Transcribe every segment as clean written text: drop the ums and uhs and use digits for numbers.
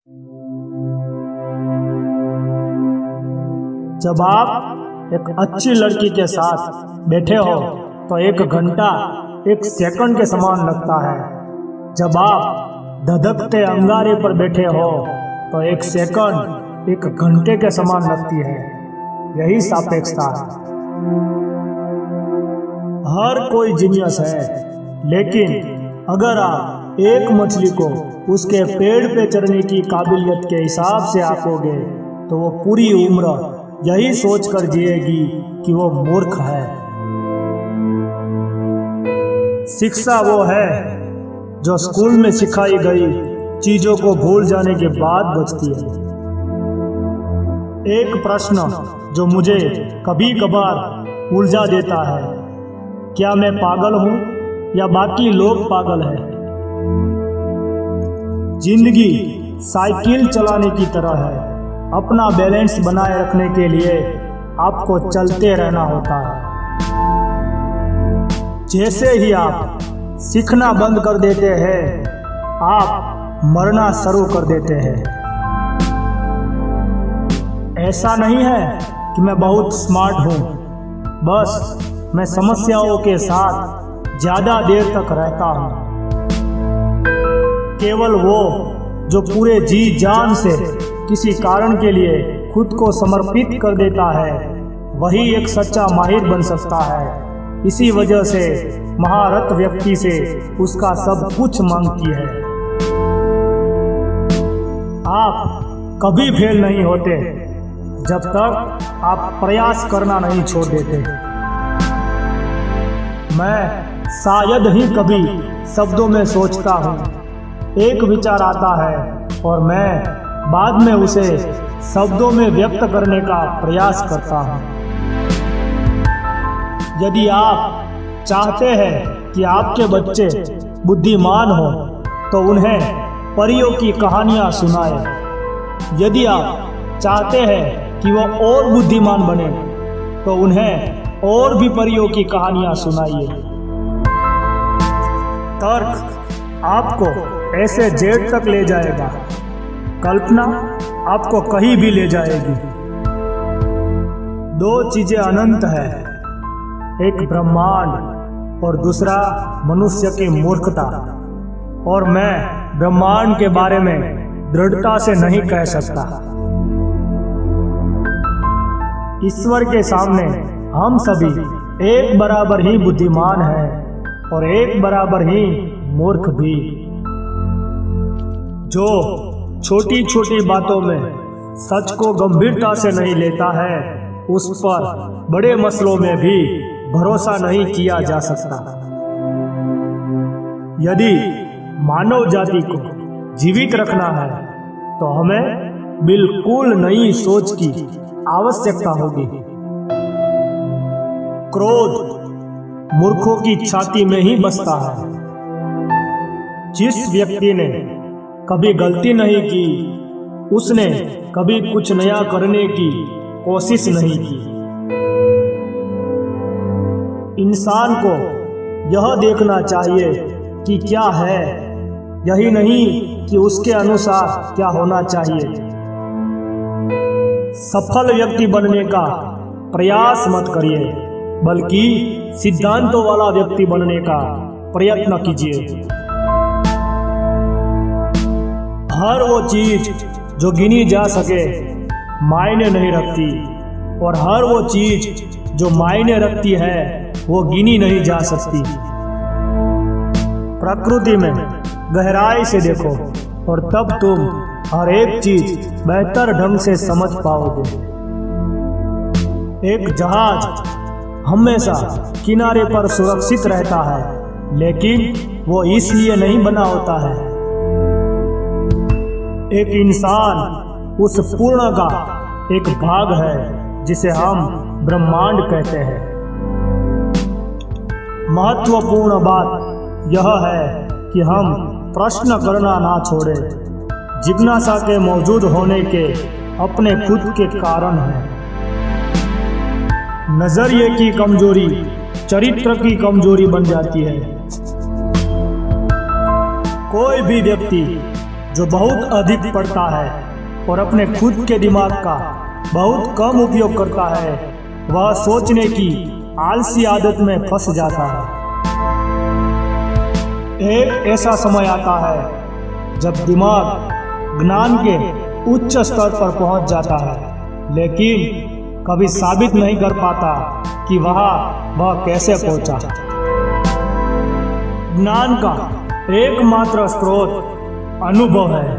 जब आप एक अच्छी लड़की के साथ बैठे हो तो 1 घंटा 1 सेकंड के समान लगता है। जब आप धधकते अंगारे पर बैठे हो तो 1 सेकंड 1 घंटे के समान लगती है। यही सापेक्षता है। हर कोई जीनियस है, लेकिन अगर आप एक मछली को उसके पेड़ पे चढ़ने की काबिलियत के हिसाब से आंकोगे तो वो पूरी उम्र यही सोचकर जिएगी कि वो मूर्ख है। शिक्षा वो है जो स्कूल में सिखाई गई चीजों को भूल जाने के बाद बचती है। एक प्रश्न जो मुझे कभी कभार उलझा देता है, क्या मैं पागल हूं या बाकी लोग पागल हैं? जिंदगी साइकिल चलाने की तरह है। अपना बैलेंस बनाए रखने के लिए आपको चलते रहना होता है। जैसे ही आप सीखना बंद कर देते हैं, आप मरना शुरू कर देते हैं। ऐसा नहीं है कि मैं बहुत स्मार्ट हूं, बस मैं समस्याओं के साथ ज्यादा देर तक रहता हूं। केवल वो जो पूरे जी जान से किसी कारण के लिए खुद को समर्पित कर देता है, वही एक सच्चा माहिर बन सकता है। इसी वजह से महारथ व्यक्ति से उसका सब कुछ मांगती है। आप कभी फेल नहीं होते जब तक आप प्रयास करना नहीं छोड़ देते। मैं शायद ही कभी शब्दों में सोचता हूँ, एक विचार आता है और मैं बाद में उसे शब्दों में व्यक्त करने का प्रयास करता हूँ। यदि आप चाहते हैं कि आपके बच्चे बुद्धिमान हो तो उन्हें परियों की कहानियाँ सुनाएं। यदि आप चाहते हैं कि वो और बुद्धिमान बने तो उन्हें और भी परियों की कहानियाँ सुनाइए। तर्क आपको ऐसे जेड तक ले जाएगा, कल्पना आपको कहीं भी ले जाएगी। 2 चीजें अनंत है, एक ब्रह्मांड और दूसरा मनुष्य की मूर्खता। और मैं ब्रह्मांड के बारे में दृढ़ता से नहीं कह सकता। ईश्वर के सामने हम सभी एक बराबर ही बुद्धिमान हैं और एक बराबर ही मूर्ख भी। जो छोटी छोटी बातों में सच को गंभीरता से नहीं लेता है, उस पर बड़े मसलों में भी भरोसा नहीं किया जा सकता। यदि मानव जाति को जीवित रखना है तो हमें बिल्कुल नई सोच की आवश्यकता होगी। क्रोध मूर्खों की छाती में ही बसता है। जिस व्यक्ति ने कभी गलती नहीं की, उसने कभी कुछ नया करने की कोशिश नहीं की। इंसान को यह देखना चाहिए कि क्या है, यही नहीं कि उसके अनुसार क्या होना चाहिए। सफल व्यक्ति बनने का प्रयास मत करिए, बल्कि सिद्धांतों वाला व्यक्ति बनने का प्रयत्न कीजिए। हर वो चीज जो गिनी जा सके मायने नहीं रखती, और हर वो चीज जो मायने रखती है वो गिनी नहीं जा सकती। प्रकृति में गहराई से देखो और तब तुम हर एक चीज बेहतर ढंग से समझ पाओगे। एक जहाज हमेशा किनारे पर सुरक्षित रहता है, लेकिन वो इसलिए नहीं बना होता है। एक इंसान उस पूर्ण का एक भाग है जिसे हम ब्रह्मांड कहते हैं। महत्वपूर्ण बात यह है कि हम प्रश्न करना ना छोड़ें। जिज्ञासा के मौजूद होने के अपने खुद के कारण हैं। नजरिए की कमजोरी चरित्र की कमजोरी बन जाती है। कोई भी व्यक्ति जो बहुत अधिक पढ़ता है और अपने खुद के दिमाग का बहुत कम उपयोग करता है, वह सोचने की आलसी आदत में फंस जाता है। एक ऐसा समय आता है जब दिमाग ज्ञान के उच्च स्तर पर पहुंच जाता है, लेकिन कभी साबित नहीं कर पाता कि वह कैसे पहुंचा। ज्ञान का एकमात्र स्रोत अनुभव है।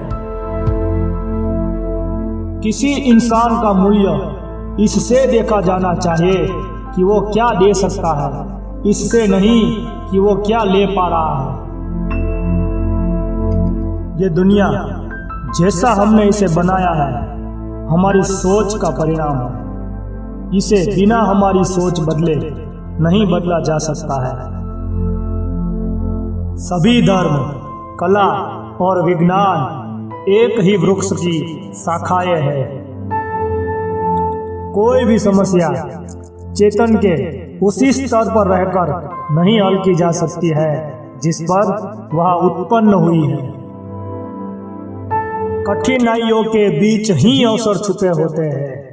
किसी इंसान का मूल्य इससे देखा जाना चाहिए कि वो क्या दे सकता है, इससे नहीं कि वो क्या ले पा रहा है। ये दुनिया जैसा हमने इसे बनाया है हमारी सोच का परिणाम है। इसे बिना हमारी सोच बदले नहीं बदला जा सकता है। सभी धर्म, कला और विज्ञान एक ही वृक्ष की शाखाएं हैं। कोई भी समस्या चेतन के उसी स्तर पर रहकर नहीं हल की जा सकती है जिस पर वह उत्पन्न हुई है। कठिनाइयों के बीच ही अवसर छुपे होते हैं।